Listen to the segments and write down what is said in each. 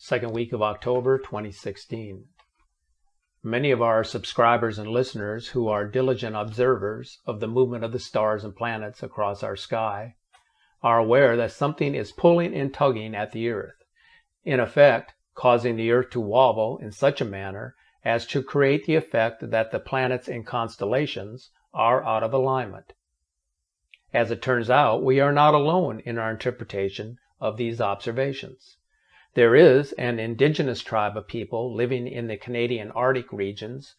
second week of October 2016. Many of our subscribers and listeners who are diligent observers of the movement of the stars and planets across our sky are aware that something is pulling and tugging at the Earth, in effect causing the Earth to wobble in such a manner as to create the effect that the planets and constellations are out of alignment. As it turns out, we are not alone in our interpretation of these observations. There is an indigenous tribe of people living in the Canadian Arctic regions,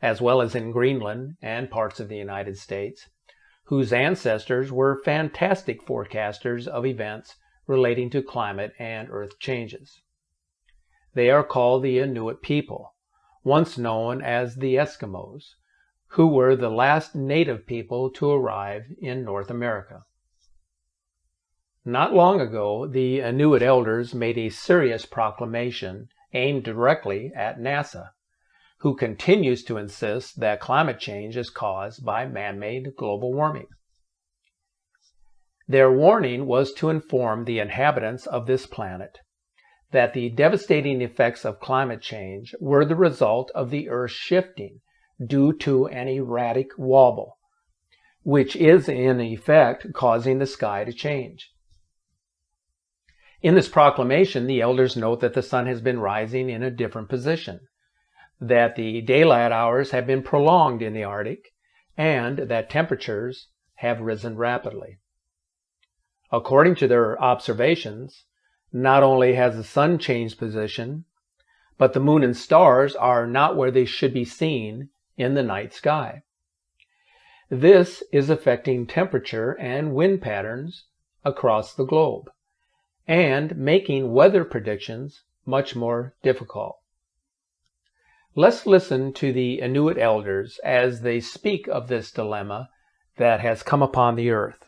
as well as in Greenland and parts of the United States, whose ancestors were fantastic forecasters of events relating to climate and earth changes. They are called the Inuit people, once known as the Eskimos, who were the last native people to arrive in North America. Not long ago, the Inuit Elders made a serious proclamation aimed directly at NASA, who continues to insist that climate change is caused by man-made global warming. Their warning was to inform the inhabitants of this planet that the devastating effects of climate change were the result of the Earth shifting due to an erratic wobble, which is in effect causing the sky to change. In this proclamation, the elders note that the sun has been rising in a different position, that the daylight hours have been prolonged in the Arctic, and that temperatures have risen rapidly. According to their observations, not only has the sun changed position, but the moon and stars are not where they should be seen in the night sky. This is affecting temperature and wind patterns across the globe, and making weather predictions much more difficult. Let's listen to the Inuit Elders as they speak of this dilemma that has come upon the earth.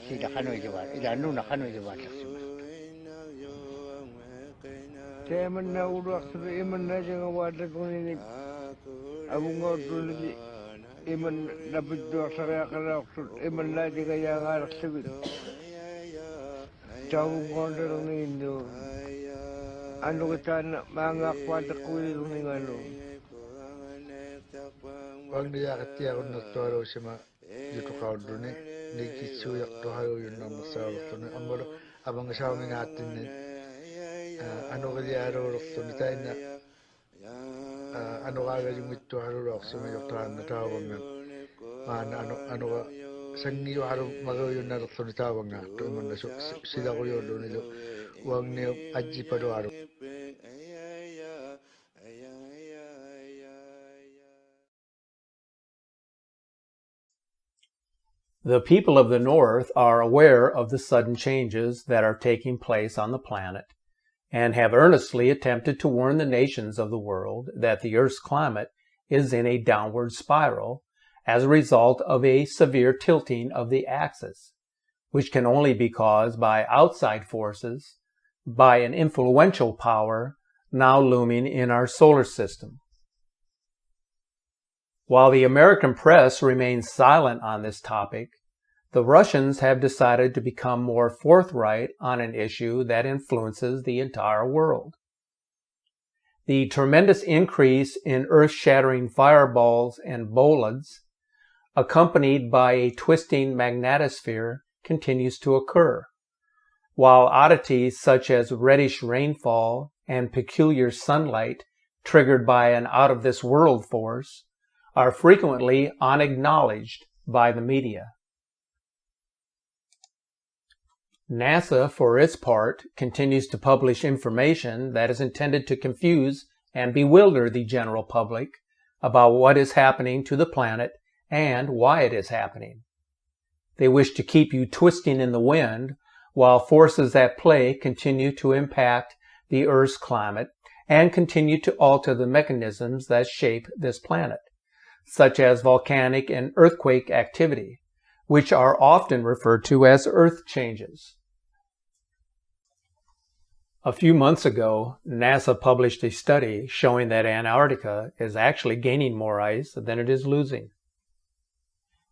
sida kanoy jawar ila nuna kanoy jawar laksima teman na udah sudah iman na jangan wadah kuning abu ngotul di iman dapat dua saya kalau iman na juga yang harus sebut jauh ngotul ni Indo anu kita nak mangak pada kuih ni anu wang dia ketia untuk tuaru sama itu kau dulu ni kisu yak tuaru yang nama saya tu ni ambil abang saya mengatin ni anu dia aru tu ni tak ina anu aga yung itu aru sama yak tuaru na tahu bang mana anu sangi aru magaw yung na tu ni tahu bang tu mana sila ko yung dulu ni wang ni aji pada aru. The people of the North are aware of the sudden changes that are taking place on the planet and have earnestly attempted to warn the nations of the world that the Earth's climate is in a downward spiral as a result of a severe tilting of the axis, which can only be caused by outside forces, by an influential power now looming in our solar system. While the American press remains silent on this topic, the Russians have decided to become more forthright on an issue that influences the entire world. The tremendous increase in earth-shattering fireballs and bolids, accompanied by a twisting magnetosphere, continues to occur, while oddities such as reddish rainfall and peculiar sunlight triggered by an out-of-this-world force are frequently unacknowledged by the media. NASA, for its part, continues to publish information that is intended to confuse and bewilder the general public about what is happening to the planet and why it is happening. They wish to keep you twisting in the wind while forces at play continue to impact the Earth's climate and continue to alter the mechanisms that shape this planet, such as volcanic and earthquake activity, which are often referred to as earth changes. A few months ago, NASA published a study showing that Antarctica is actually gaining more ice than it is losing.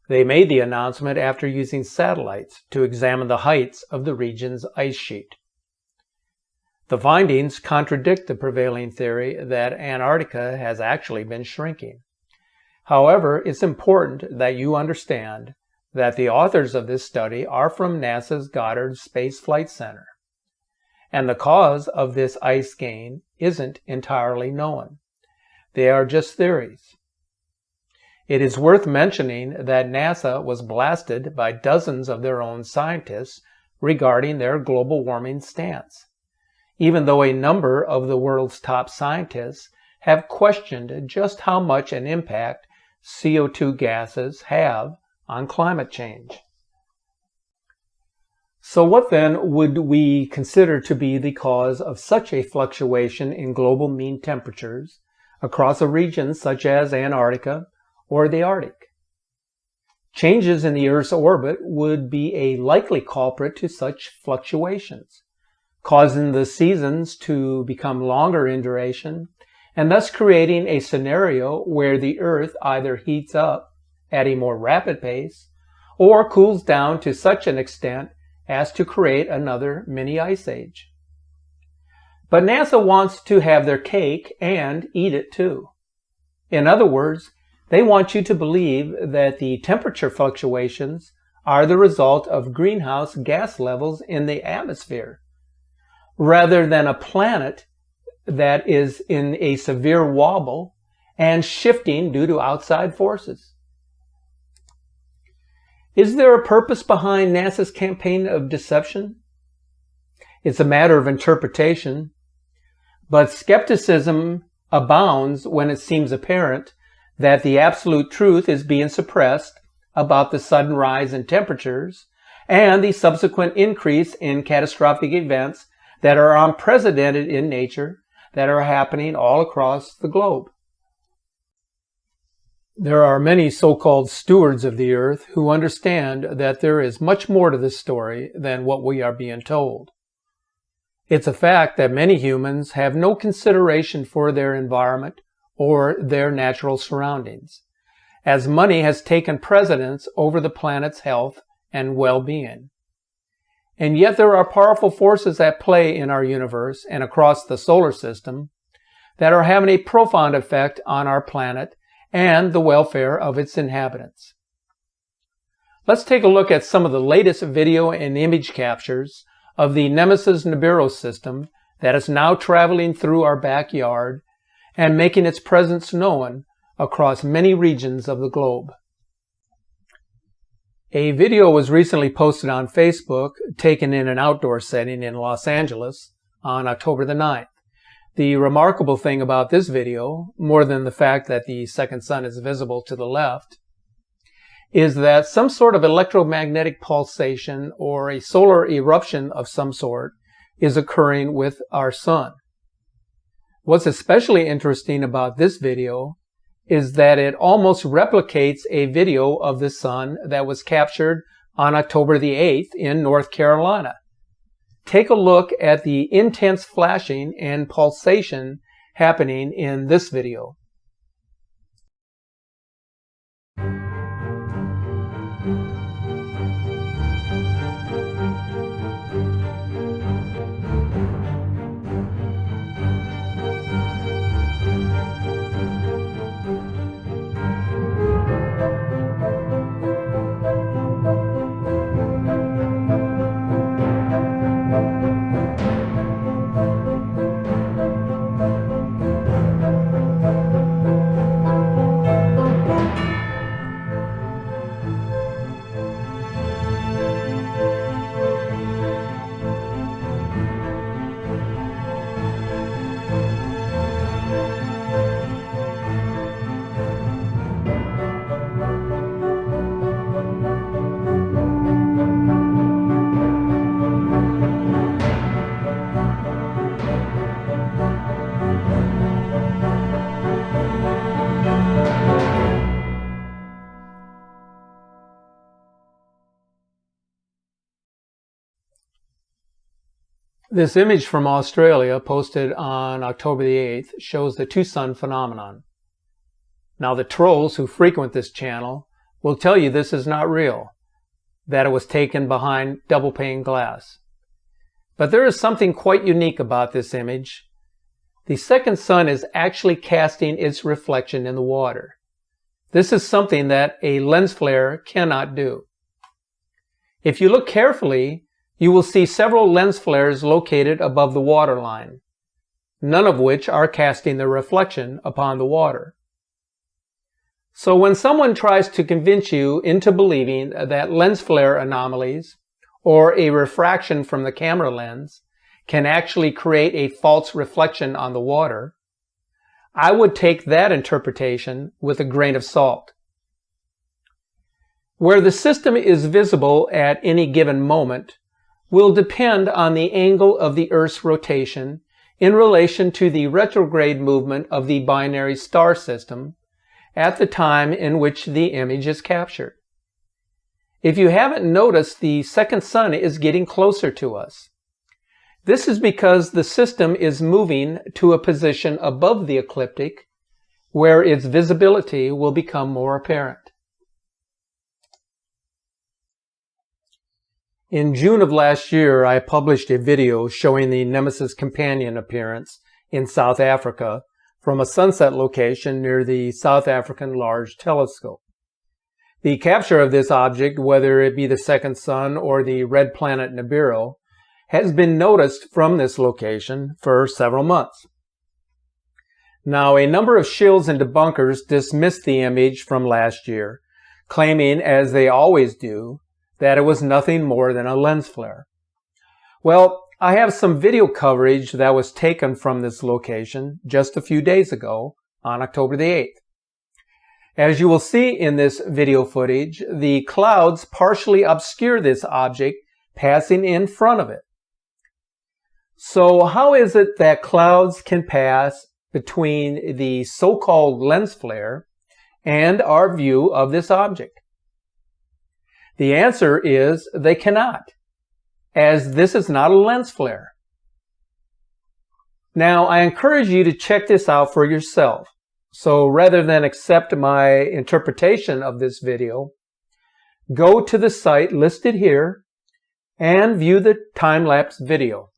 They made the announcement after using satellites to examine the heights of the region's ice sheet. The findings contradict the prevailing theory that Antarctica has actually been shrinking. However, it's important that you understand that the authors of this study are from NASA's Goddard Space Flight Center, and the cause of this ice gain isn't entirely known. They are just theories. It is worth mentioning that NASA was blasted by dozens of their own scientists regarding their global warming stance, even though a number of the world's top scientists have questioned just how much an impact CO2 gases have on climate change. So what then would we consider to be the cause of such a fluctuation in global mean temperatures across a region such as Antarctica or the Arctic? Changes in the Earth's orbit would be a likely culprit to such fluctuations, causing the seasons to become longer in duration and thus creating a scenario where the Earth either heats up at a more rapid pace or cools down to such an extent as to create another mini ice age. But NASA wants to have their cake and eat it too. In other words, they want you to believe that the temperature fluctuations are the result of greenhouse gas levels in the atmosphere, rather than a planet that is in a severe wobble and shifting due to outside forces. Is there a purpose behind NASA's campaign of deception? It's a matter of interpretation, but skepticism abounds when it seems apparent that the absolute truth is being suppressed about the sudden rise in temperatures and the subsequent increase in catastrophic events that are unprecedented in nature that are happening all across the globe. There are many so-called stewards of the earth who understand that there is much more to this story than what we are being told. It's a fact that many humans have no consideration for their environment or their natural surroundings, as money has taken precedence over the planet's health and well-being. And yet there are powerful forces at play in our universe and across the solar system that are having a profound effect on our planet and the welfare of its inhabitants. Let's take a look at some of the latest video and image captures of the Nemesis Nibiru system that is now traveling through our backyard and making its presence known across many regions of the globe. A video was recently posted on Facebook, taken in an outdoor setting in Los Angeles on October the 9th. The remarkable thing about this video, more than the fact that the second sun is visible to the left, is that some sort of electromagnetic pulsation or a solar eruption of some sort is occurring with our sun. What's especially interesting about this video is that it almost replicates a video of the sun that was captured on October the 8th in North Carolina. Take a look at the intense flashing and pulsation happening in this video. This image from Australia, posted on October the 8th, shows the two-sun phenomenon. Now, the trolls who frequent this channel will tell you this is not real, that it was taken behind double-pane glass. But there is something quite unique about this image. The second sun is actually casting its reflection in the water. This is something that a lens flare cannot do. If you look carefully, you will see several lens flares located above the waterline, none of which are casting their reflection upon the water. So when someone tries to convince you into believing that lens flare anomalies or a refraction from the camera lens can actually create a false reflection on the water, I would take that interpretation with a grain of salt. Where the system is visible at any given moment will depend on the angle of the Earth's rotation in relation to the retrograde movement of the binary star system at the time in which the image is captured. If you haven't noticed, the second sun is getting closer to us. This is because the system is moving to a position above the ecliptic where its visibility will become more apparent. In June of last year, I published a video showing the Nemesis companion appearance in South Africa from a sunset location near the South African Large Telescope. The capture of this object, whether it be the second sun or the red planet Nibiru, has been noticed from this location for several months. Now, a number of shills and debunkers dismissed the image from last year, claiming, as they always do, that it was nothing more than a lens flare. Well, I have some video coverage that was taken from this location just a few days ago on October the 8th. As you will see in this video footage, the clouds partially obscure this object passing in front of it. So how is it that clouds can pass between the so-called lens flare and our view of this object? The answer is they cannot, as this is not a lens flare. Now, I encourage you to check this out for yourself. So rather than accept my interpretation of this video, go to the site listed here and view the time-lapse video.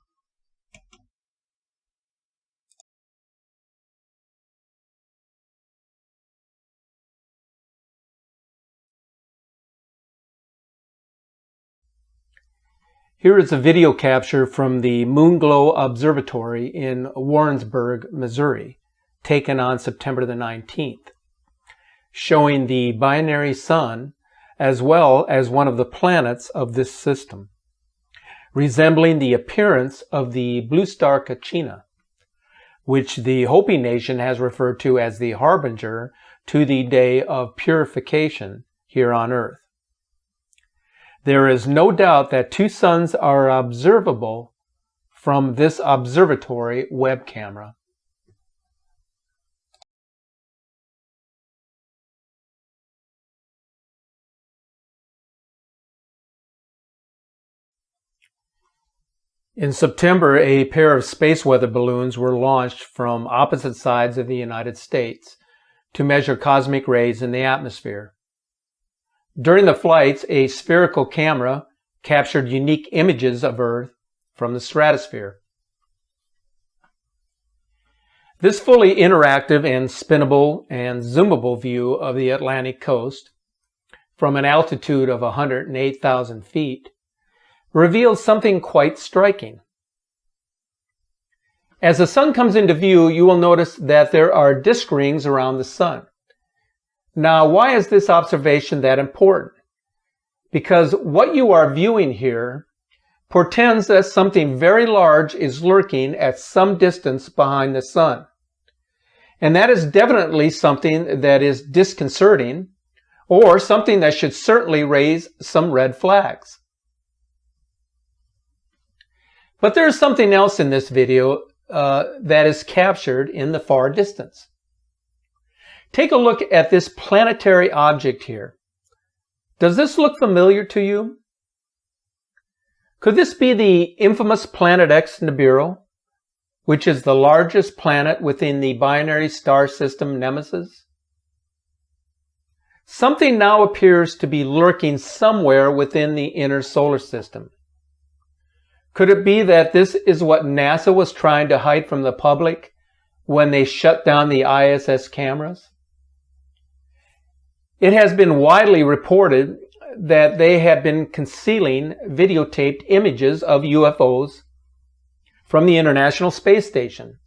Here is a video capture from the Moonglow Observatory in Warrensburg, Missouri, taken on September the 19th, showing the binary sun as well as one of the planets of this system, resembling the appearance of the blue star Kachina, which the Hopi Nation has referred to as the harbinger to the day of purification here on Earth. There is no doubt that two suns are observable from this observatory web camera. In September, a pair of space weather balloons were launched from opposite sides of the United States to measure cosmic rays in the atmosphere. During the flights, a spherical camera captured unique images of Earth from the stratosphere. This fully interactive and spinnable and zoomable view of the Atlantic coast from an altitude of 108,000 feet reveals something quite striking. As the sun comes into view, you will notice that there are disk rings around the sun. Now, why is this observation that important? Because what you are viewing here portends that something very large is lurking at some distance behind the sun. And that is definitely something that is disconcerting, or something that should certainly raise some red flags. But there is something else in this video that is captured in the far distance. Take a look at this planetary object here. Does this look familiar to you? Could this be the infamous Planet X Nibiru, which is the largest planet within the binary star system Nemesis? Something now appears to be lurking somewhere within the inner solar system. Could it be that this is what NASA was trying to hide from the public when they shut down the ISS cameras? It has been widely reported that they have been concealing videotaped images of UFOs from the International Space Station.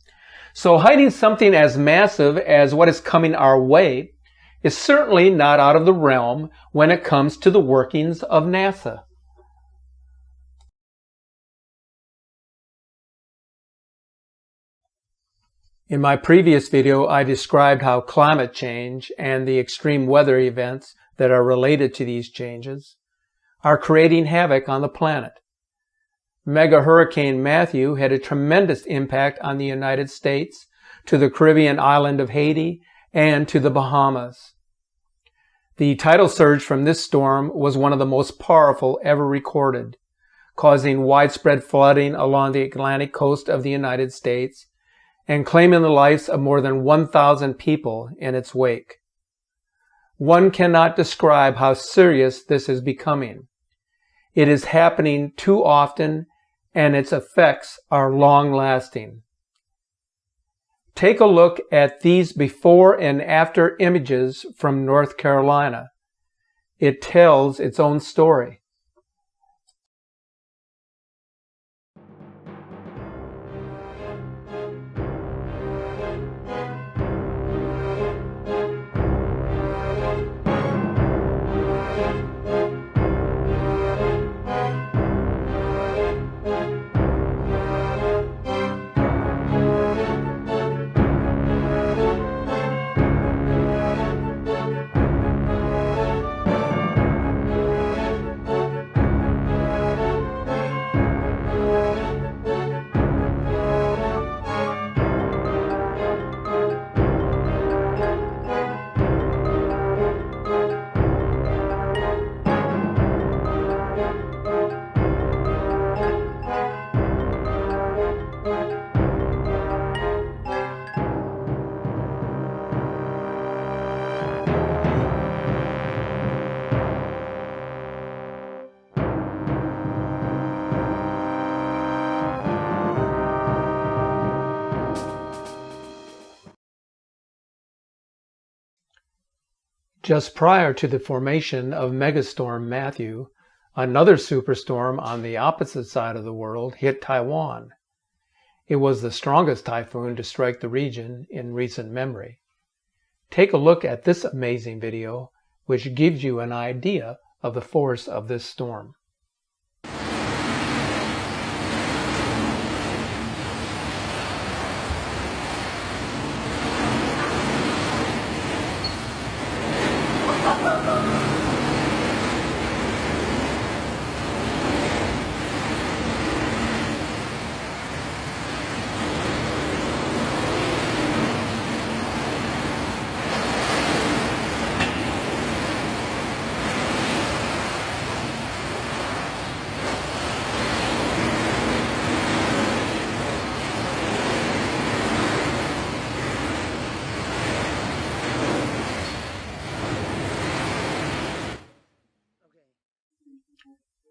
So hiding something as massive as what is coming our way is certainly not out of the realm when it comes to the workings of NASA. In my previous video, I described how climate change and the extreme weather events that are related to these changes are creating havoc on the planet. Mega Hurricane Matthew had a tremendous impact on the United States, to the Caribbean island of Haiti, and to the Bahamas. The tidal surge from this storm was one of the most powerful ever recorded, causing widespread flooding along the Atlantic coast of the United States and claiming the lives of more than 1,000 people in its wake. One cannot describe how serious this is becoming. It is happening too often, and its effects are long-lasting. Take a look at these before and after images from North Carolina. It tells its own story. Just prior to the formation of megastorm Matthew, another superstorm on the opposite side of the world hit Taiwan. It was the strongest typhoon to strike the region in recent memory. Take a look at this amazing video, which gives you an idea of the force of this storm.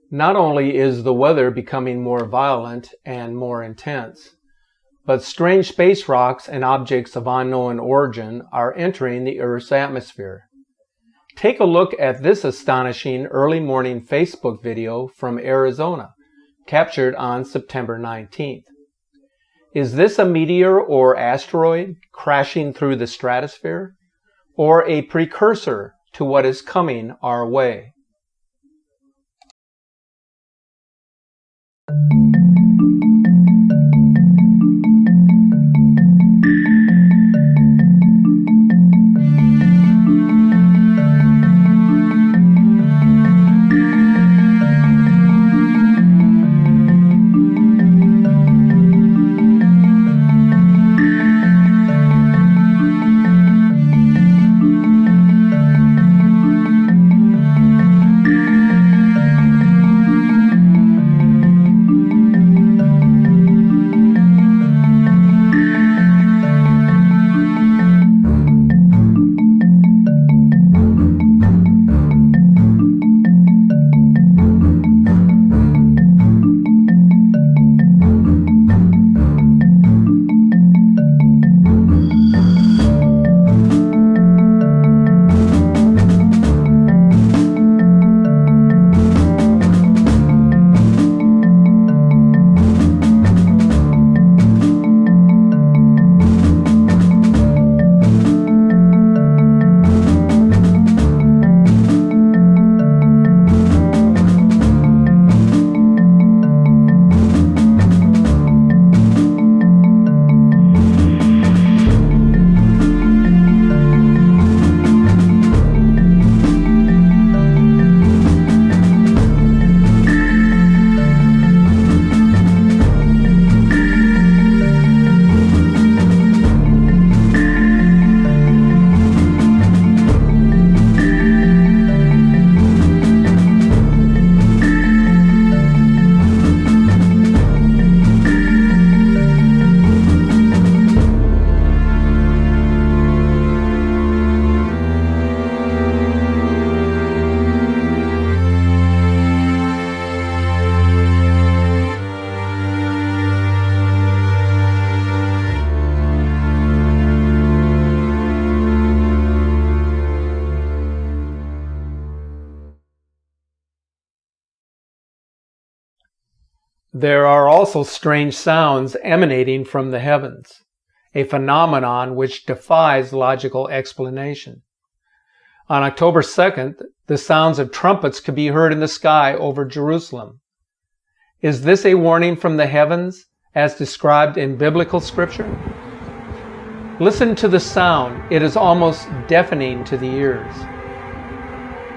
Not only is the weather becoming more violent and more intense, but strange space rocks and objects of unknown origin are entering the Earth's atmosphere. Take a look at this astonishing early morning Facebook video from Arizona, captured on September 19th. Is this a meteor or asteroid crashing through the stratosphere, or a precursor to what is coming our way? There are also strange sounds emanating from the heavens, a phenomenon which defies logical explanation. On October 2nd, the sounds of trumpets could be heard in the sky over Jerusalem. Is this a warning from the heavens, as described in biblical scripture? Listen to the sound. It is almost deafening to the ears.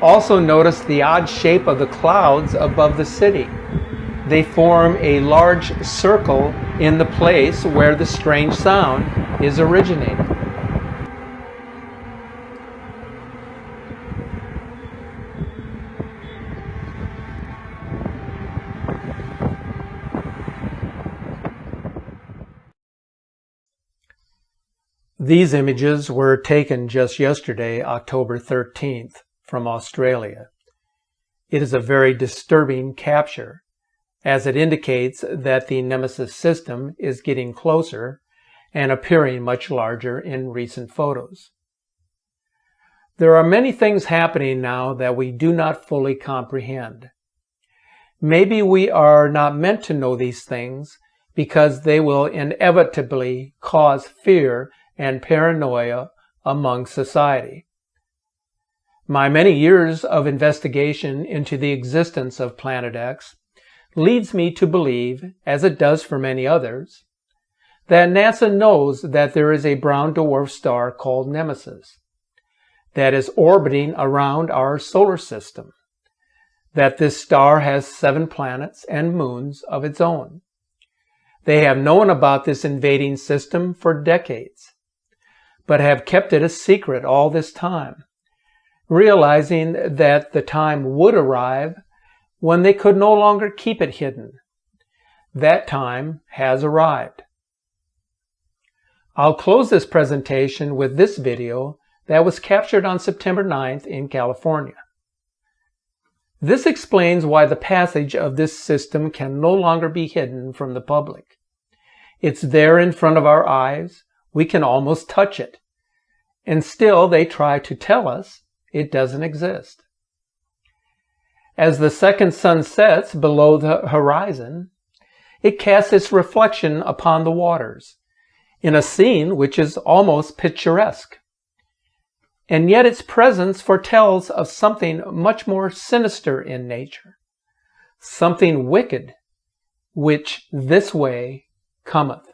Also notice the odd shape of the clouds above the city. They form a large circle in the place where the strange sound is originating. These images were taken just yesterday, October 13th, from Australia. It is a very disturbing capture, as it indicates that the Nemesis system is getting closer and appearing much larger in recent photos. There are many things happening now that we do not fully comprehend. Maybe we are not meant to know these things because they will inevitably cause fear and paranoia among society. My many years of investigation into the existence of Planet X leads me to believe, as it does for many others, that NASA knows that there is a brown dwarf star called Nemesis that is orbiting around our solar system, that this star has 7 planets and moons of its own. They have known about this invading system for decades, but have kept it a secret all this time, realizing that the time would arrive when they could no longer keep it hidden. That time has arrived. I'll close this presentation with this video that was captured on September 9th in California. This explains why the passage of this system can no longer be hidden from the public. It's there in front of our eyes. We can almost touch it. And still they try to tell us it doesn't exist. As the second sun sets below the horizon, it casts its reflection upon the waters in a scene which is almost picturesque. And yet its presence foretells of something much more sinister in nature, something wicked, which this way cometh.